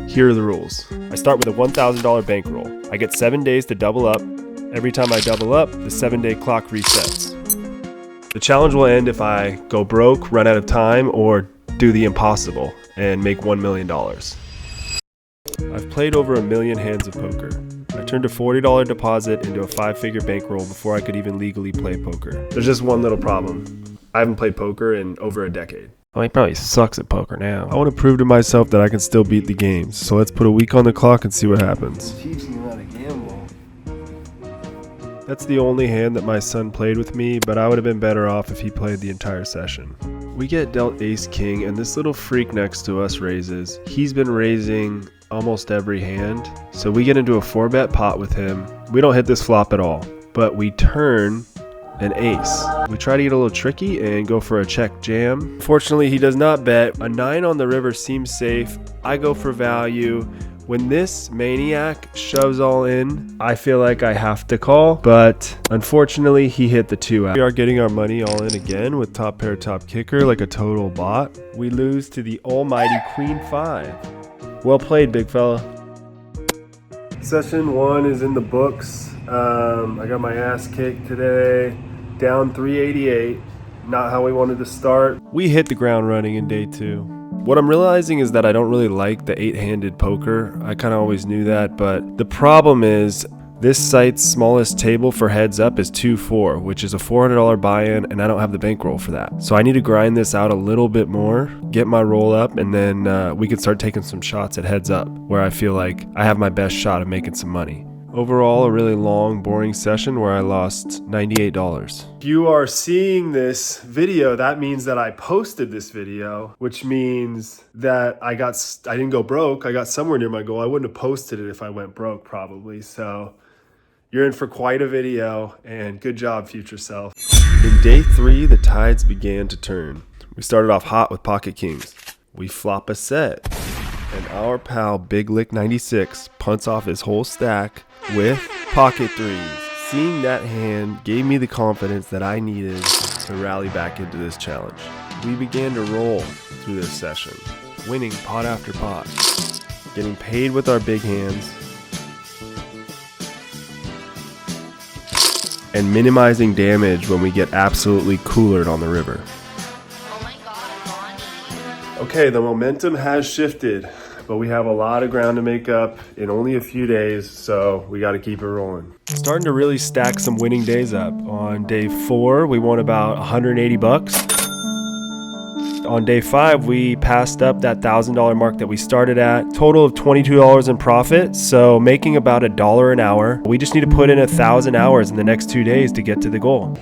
Here are the rules. I start with a $1,000 bankroll. I get 7 days to double up. Every time I double up, the 7-day clock resets. The challenge will end if I go broke, run out of time, or do the impossible and make $1 million. I've played over 1 million hands of poker. I turned a $40 deposit into a 5-figure bankroll before I could even legally play poker. There's just one little problem. I haven't played poker in over a decade. Well, he probably sucks at poker now. I want to prove to myself that I can still beat the games, so let's put a week on the clock and see what happens. Teaching you how to gamble. That's the only hand that my son played with me, but I would have been better off if he played the entire session. We get dealt ace-king, and this little freak next to us raises. He's been raising almost every hand, so we get into a 4-bet pot with him. We don't hit this flop at all, but we turn an ace. We try to get a little tricky and go for a check jam. Fortunately, he does not bet. A 9 on the river seems safe. I go for value. When this maniac shoves all in, I feel like I have to call, but unfortunately he hit the 2 out. We are getting our money all in again with top pair, top kicker like a total bot. We lose to the almighty Queen 5. Well played, big fella. Session 1 is in the books. I got my ass kicked today, down 388. Not how we wanted to start. We hit the ground running in day 2. What I'm realizing is that I don't really like the 8-handed poker. I kind of always knew that, but the problem is this site's smallest table for heads up is 2-4, which is a $400 buy-in, and I don't have the bankroll for that. So I need to grind this out a little bit more, get my roll up, and then we can start taking some shots at heads up, where I feel like I have my best shot of making some money. Overall, a really long, boring session where I lost $98. If you are seeing this video, that means that I posted this video, which means that I didn't go broke. I got somewhere near my goal. I wouldn't have posted it if I went broke, probably. So you're in for quite a video, and good job, future self. In day 3, the tides began to turn. We started off hot with pocket kings. We flop a set, and our pal Big Lick 96 punts off his whole stack with pocket 3s. Seeing that hand gave me the confidence that I needed to rally back into this challenge. We began to roll through this session, winning pot after pot, getting paid with our big hands, and minimizing damage when we get absolutely coolered on the river. Oh my God, Bonnie. Okay, the momentum has shifted, but we have a lot of ground to make up in only a few days, so we got to keep it rolling. Starting to really stack some winning days up. On day 4, we won about 180 bucks. On day 5, we passed up that $1,000 mark that we started at. Total of $22 in profit, so making about $1 an hour. We just need to put in 1,000 hours in the next 2 days to get to the goal.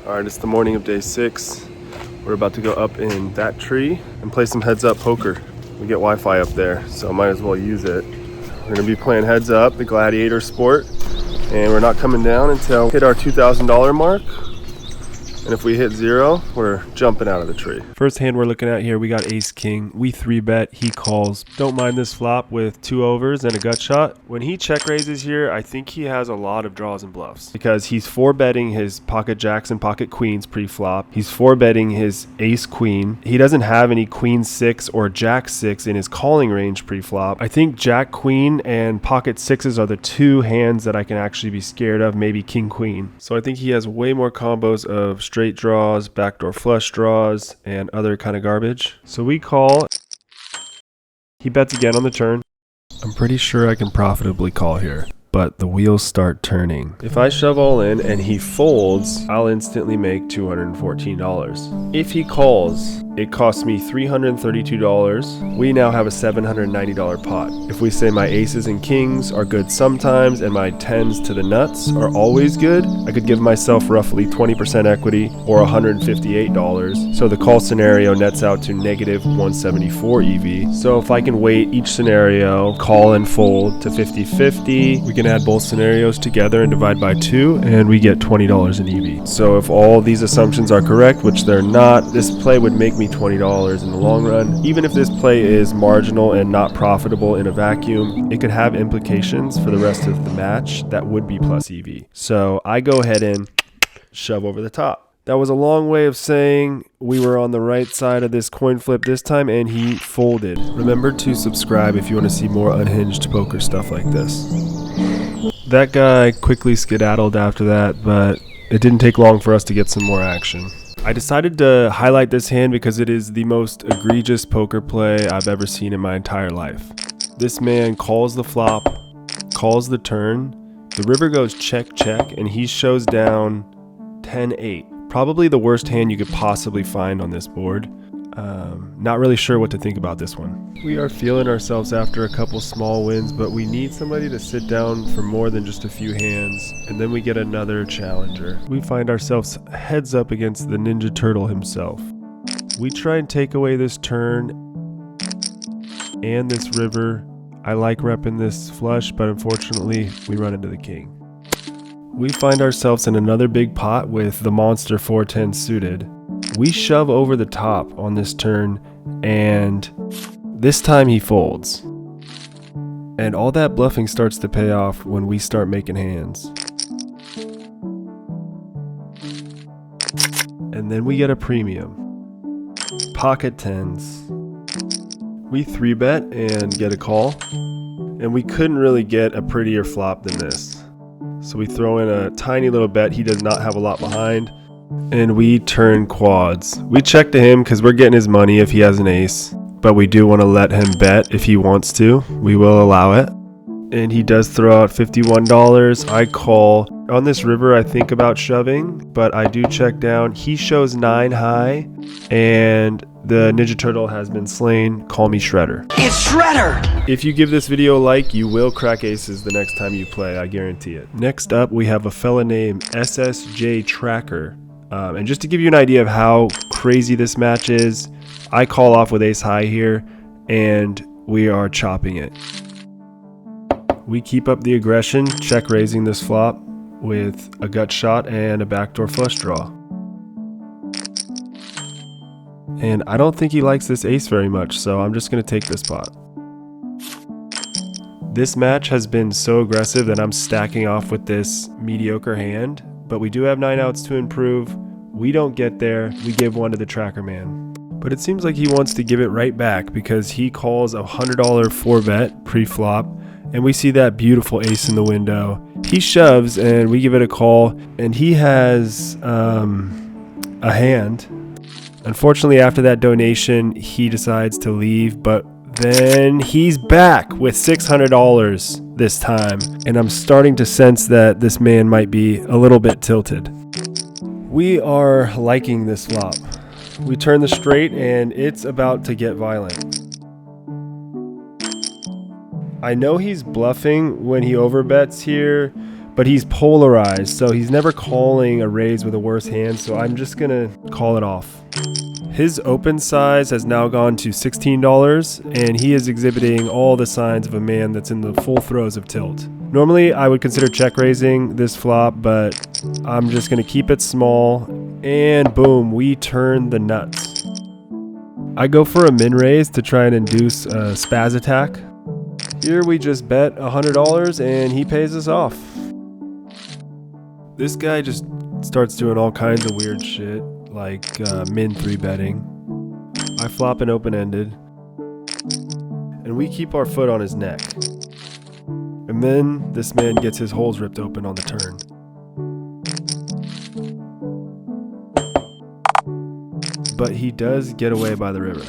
All right, it's the morning of day 6. We're about to go up in that tree and play some heads up poker. We get Wi-Fi up there, so I might as well use it. We're gonna be playing heads up, the gladiator sport, and we're not coming down until we hit our $2,000 mark. And if we hit 0, we're jumping out of the tree. First hand we're looking at here, we got ace king. We 3-bet, he calls. Don't mind this flop with 2 overs and a gut shot. When he check raises here, I think he has a lot of draws and bluffs because he's 4-betting his pocket jacks and pocket queens pre-flop. He's 4-betting his ace queen. He doesn't have any queen 6 or jack 6 in his calling range pre-flop. I think jack queen and pocket 6s are the 2 hands that I can actually be scared of, maybe king queen. So I think he has way more combos of straight draws, backdoor flush draws, and other kind of garbage. So we call. He bets again on the turn. I'm pretty sure I can profitably call here, but the wheels start turning. If I shove all in and he folds, I'll instantly make $214. If he calls, it costs me $332. We now have a $790 pot. If we say my aces and kings are good sometimes and my 10s to the nuts are always good, I could give myself roughly 20% equity or $158. So the call scenario nets out to negative 174 EV. So if I can weight each scenario, call and fold to 50-50, we can add both scenarios together and divide by 2, and we get $20 in EV. So if all these assumptions are correct, which they're not, this play would make me $20 in the long run. Even if this play is marginal and not profitable in a vacuum, it could have implications for the rest of the match that would be plus EV. So I go ahead and shove over the top. That was a long way of saying we were on the right side of this coin flip this time, and he folded. Remember to subscribe if you want to see more unhinged poker stuff like this. That guy quickly skedaddled after that, but it didn't take long for us to get some more action. I decided to highlight this hand because it is the most egregious poker play I've ever seen in my entire life. This man calls the flop, calls the turn, the river goes check check, and he shows down 10-8. Probably the worst hand you could possibly find on this board. Not really sure what to think about this one. We are feeling ourselves after a couple small wins, but we need somebody to sit down for more than just a few hands, and then we get another challenger. We find ourselves heads up against the Ninja Turtle himself. We try and take away this turn and this river. I like repping this flush, but unfortunately we run into the king. We find ourselves in another big pot with the monster 410 suited. We shove over the top on this turn, and this time he folds. And all that bluffing starts to pay off when we start making hands. And then we get a premium. Pocket tens. We 3-bet and get a call. And we couldn't really get a prettier flop than this. So we throw in a tiny little bet. He does not have a lot behind. And we turn quads. We check to him because we're getting his money if he has an ace. But we do want to let him bet if he wants to. We will allow it. And he does throw out $51. I call. On this river, I think about shoving, but I do check down. He shows 9 high, and the Ninja Turtle has been slain. Call me Shredder. It's Shredder! If you give this video a like, you will crack aces the next time you play, I guarantee it. Next up, we have a fella named SSJ Tracker. And just to give you an idea of how crazy this match is, I call off with ace high here, and we are chopping it. We keep up the aggression, check raising this flop with a gut shot and a backdoor flush draw. And I don't think he likes this ace very much, so I'm just going to take this pot. This match has been so aggressive that I'm stacking off with this mediocre hand, but we do have 9 outs to improve. We don't get there. We give one to the tracker man. But it seems like he wants to give it right back because he calls a $100 4-bet pre-flop, and we see that beautiful ace in the window. He shoves and we give it a call, and he has a hand. Unfortunately, after that donation, he decides to leave, but then he's back with $600 this time, and I'm starting to sense that this man might be a little bit tilted. We are liking this flop. We turn the straight, and it's about to get violent. I know he's bluffing when he overbets here, but he's polarized, so he's never calling a raise with a worse hand, so I'm just gonna call it off. His open size has now gone to $16, and he is exhibiting all the signs of a man that's in the full throes of tilt. Normally, I would consider check raising this flop, but I'm just gonna keep it small, and boom, we turn the nuts. I go for a min raise to try and induce a spaz attack. Here we just bet $100 and he pays us off. This guy just starts doing all kinds of weird shit, like min 3-betting. I flop an open-ended, and we keep our foot on his neck. And then this man gets his holes ripped open on the turn. But he does get away by the river.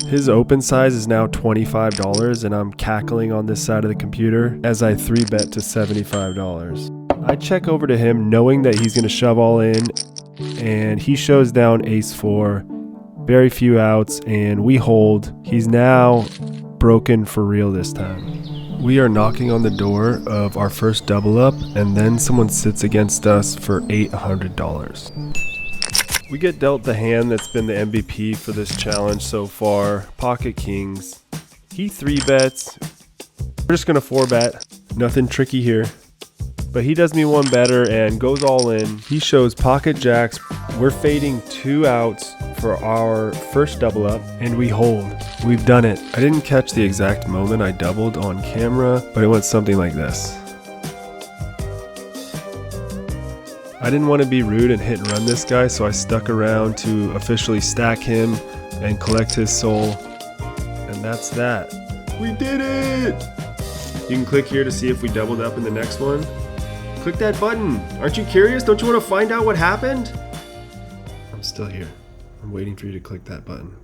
His open size is now $25, and I'm cackling on this side of the computer as I 3-bet to $75. I check over to him knowing that he's going to shove all in, and he shows down ace-4, very few outs, and we hold. He's now broken for real this time. We are knocking on the door of our first double up, and then someone sits against us for $800. We get dealt the hand that's been the MVP for this challenge so far, pocket kings. He 3-bets. We're just gonna 4-bet. Nothing tricky here. But he does me one better and goes all in. He shows pocket jacks. We're fading 2 outs for our first double up, and we hold. We've done it. I didn't catch the exact moment I doubled on camera, but it went something like this. I I didn't want to be rude and hit and run this guy, so I stuck around to officially stack him and collect his soul. And that's that. We did it! You can click here to see if we doubled up in the next one. Click that button. Aren't you curious? Don't you want to find out what happened? I'm still here. I'm waiting for you to click that button.